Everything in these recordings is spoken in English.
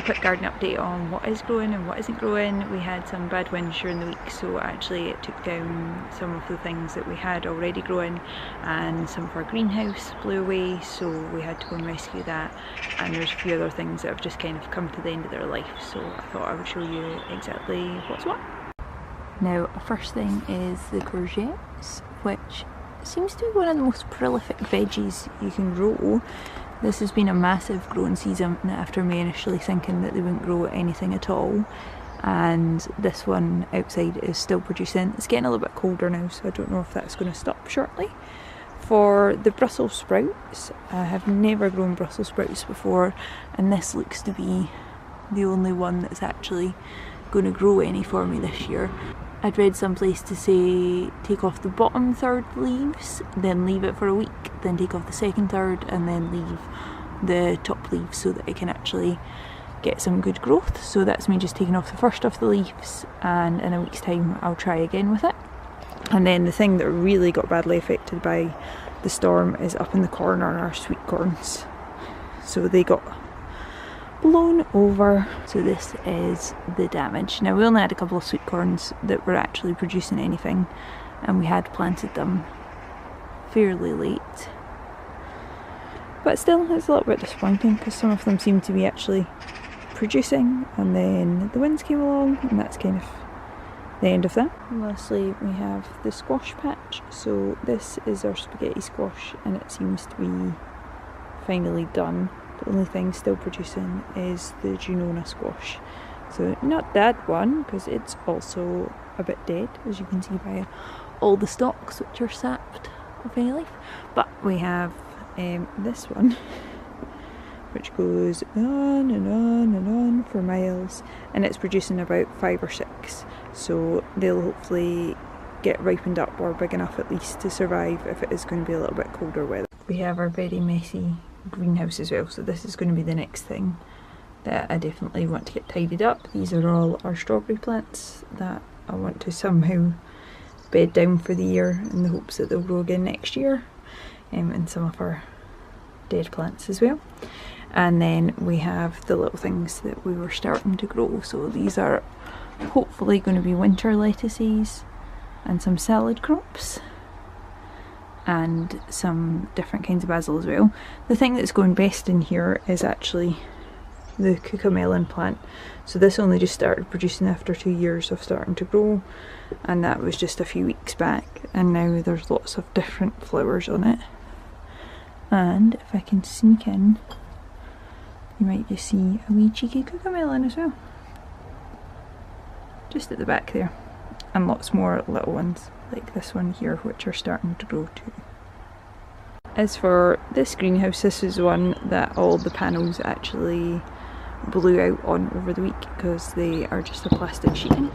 a quick garden update on what is growing and what isn't growing. We had some bad winds during the week, so actually it took down some of the things that we had already growing, and some of our greenhouse blew away, so we had to go and rescue that, and there's a few other things that have just kind of come to the end of their life, so I thought I would show you exactly what's what. Now, first thing is the courgettes, which seems to be one of the most prolific veggies you can grow. This has been a massive growing season after me initially thinking that they wouldn't grow anything at all, and this one outside is still producing. It's getting a little bit colder now, so I don't know if that's going to stop shortly. For the Brussels sprouts, I have never grown Brussels sprouts before, and this looks to be the only one that's actually going to grow any for me this year. I'd read someplace to say take off the bottom third leaves, then leave it for a week, then take off the second third, and then leave the top leaves so that it can actually get some good growth. So that's me just taking off the first of the leaves, and in a week's time I'll try again with it. And then the thing that really got badly affected by the storm is up in the corner, our sweet corns. So they got blown over, so this is the damage. Now, we only had a couple of sweet corns that were actually producing anything, and we had planted them fairly late, but still it's a little bit disappointing because some of them seem to be actually producing, and then the winds came along and that's kind of the end of that. And lastly, we have the squash patch. So this is our spaghetti squash, and it seems to be finally done. The only thing still producing is the Junona squash. So not that one, because it's also a bit dead, as you can see by all the stalks which are sapped of any leaf. But we have this one, which goes on and on and on for miles, and it's producing about 5 or 6. So they'll hopefully get ripened up, or big enough at least to survive if it is going to be a little bit colder weather. We have our very messy greenhouse as well, so this is going to be the next thing that I definitely want to get tidied up. These are all our strawberry plants that I want to somehow bed down for the year in the hopes that they'll grow again next year, and some of our dead plants as well. And then we have the little things that we were starting to grow. So these are hopefully going to be winter lettuces and some salad crops, and some different kinds of basil as well. The thing that's going best in here is actually the cucamelon plant. So this only just started producing after 2 years of starting to grow, and that was just a few weeks back, and now there's lots of different flowers on it. And if I can sneak in, you might just see a wee cheeky cucamelon as well, just at the back there, and lots more little ones like this one here which are starting to grow too. As for this greenhouse, this is one that all the panels actually blew out on over the week because they are just a plastic sheeting.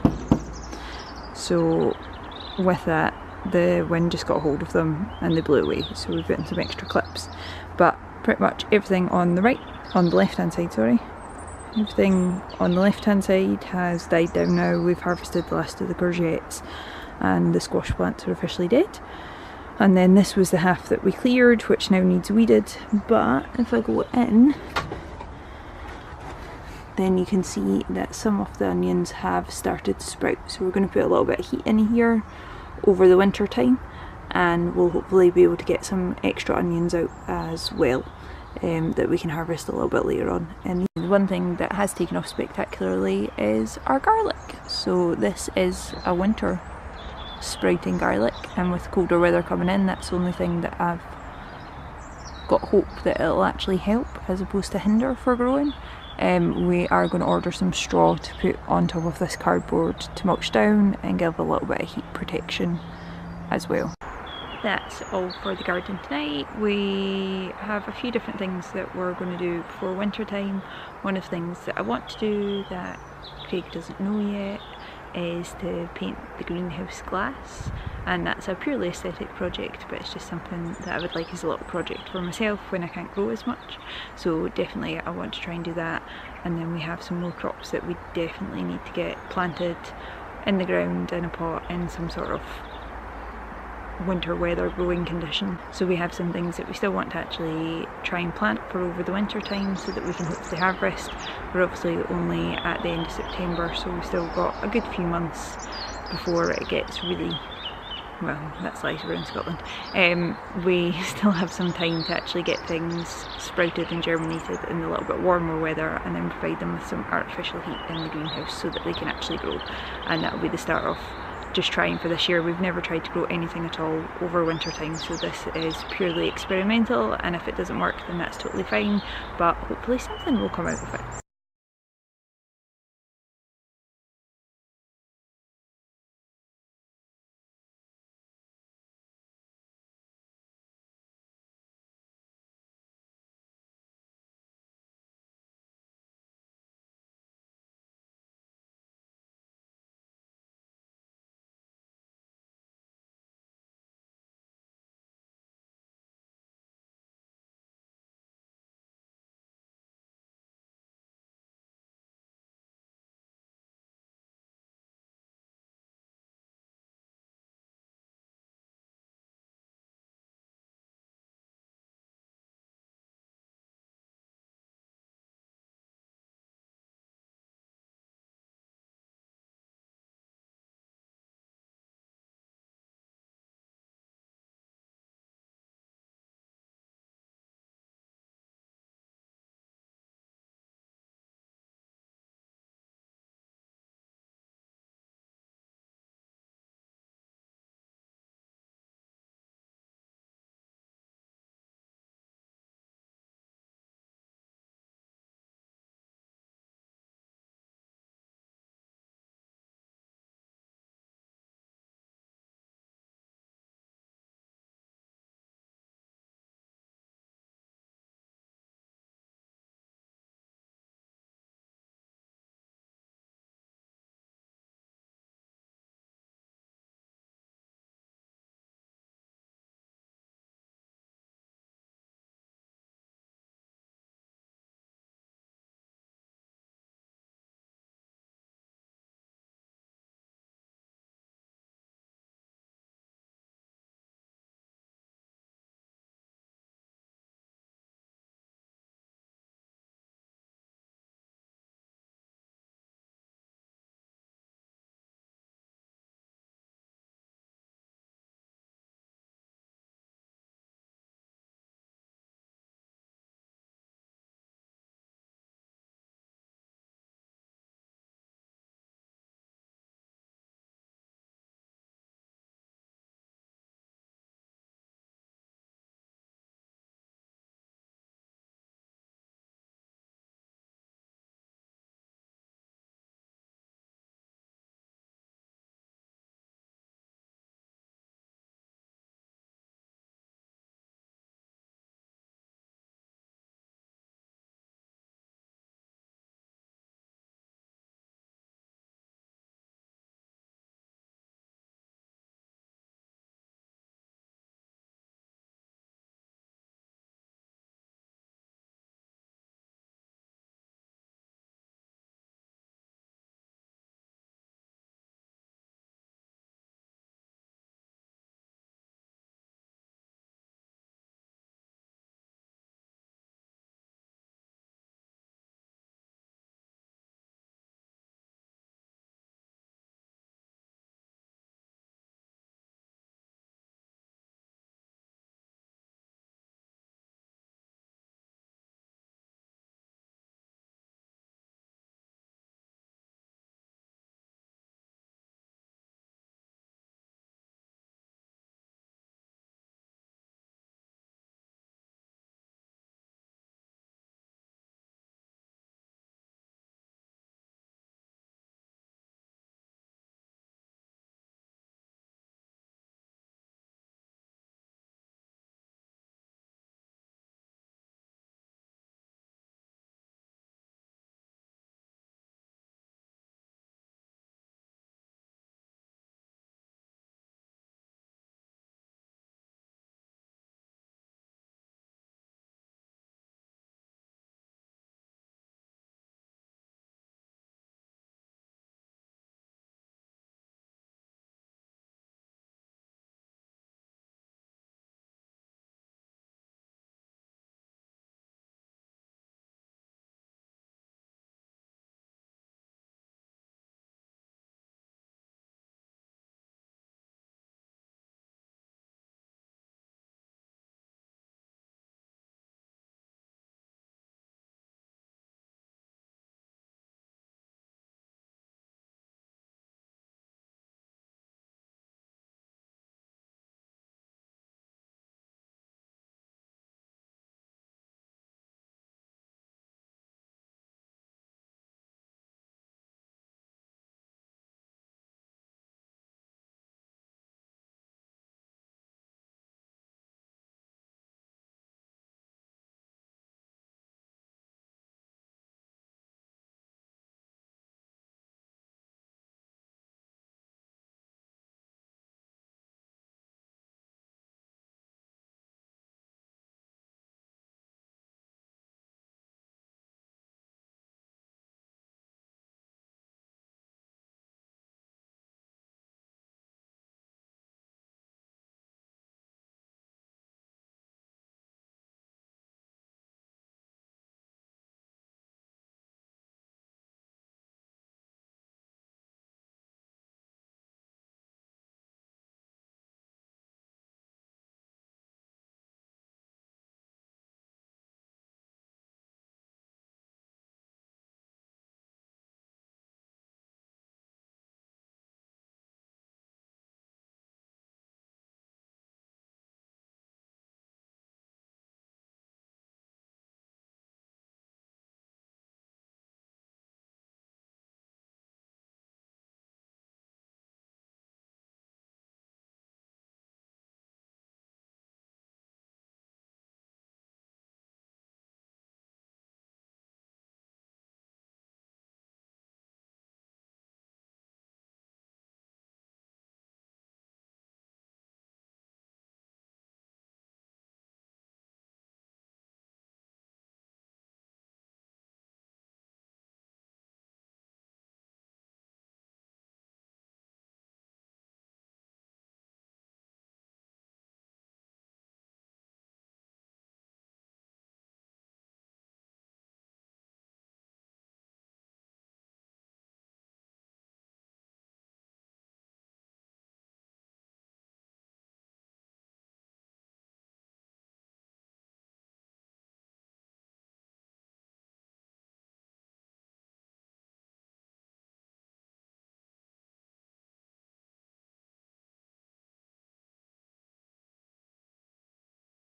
So with that, the wind just got a hold of them and they blew away, so we've put in some extra clips. But pretty much everything on the left hand side, everything on the left hand side has died down now. We've harvested the last of the courgettes, and the squash plants are officially dead. And then this was the half that we cleared, which now needs weeded. But if I go in, then you can see that some of the onions have started to sprout. So we're going to put a little bit of heat in here over the winter time, and we'll hopefully be able to get some extra onions out as well, that we can harvest a little bit later on. And one thing that has taken off spectacularly is our garlic. So this is a winter sprouting garlic, and with colder weather coming in, that's the only thing that I've got hope that it'll actually help as opposed to hinder for growing. We are going to order some straw to put on top of this cardboard to mulch down and give a little bit of heat protection as well. That's all for the garden tonight. We have a few different things that we're going to do before winter time. One of the things that I want to do that Craig doesn't know yet is to paint the greenhouse glass, and that's a purely aesthetic project, but it's just something that I would like as a little project for myself when I can't grow as much. So definitely I want to try and do that. And then we have some more crops that we definitely need to get planted in the ground in a pot in some sort of winter weather growing condition. So we have some things that we still want to actually try and plant for over the winter time so that we can hopefully harvest. We're obviously only at the end of September, so we've still got a good few months before it gets really, well, that's like we're in Scotland. We still have some time to actually get things sprouted and germinated in the little bit warmer weather, and then provide them with some artificial heat in the greenhouse so that they can actually grow. And that will be the start of just trying for this year. We've never tried to grow anything at all over winter time, so this is purely experimental, and if it doesn't work then that's totally fine, but hopefully something will come out of it.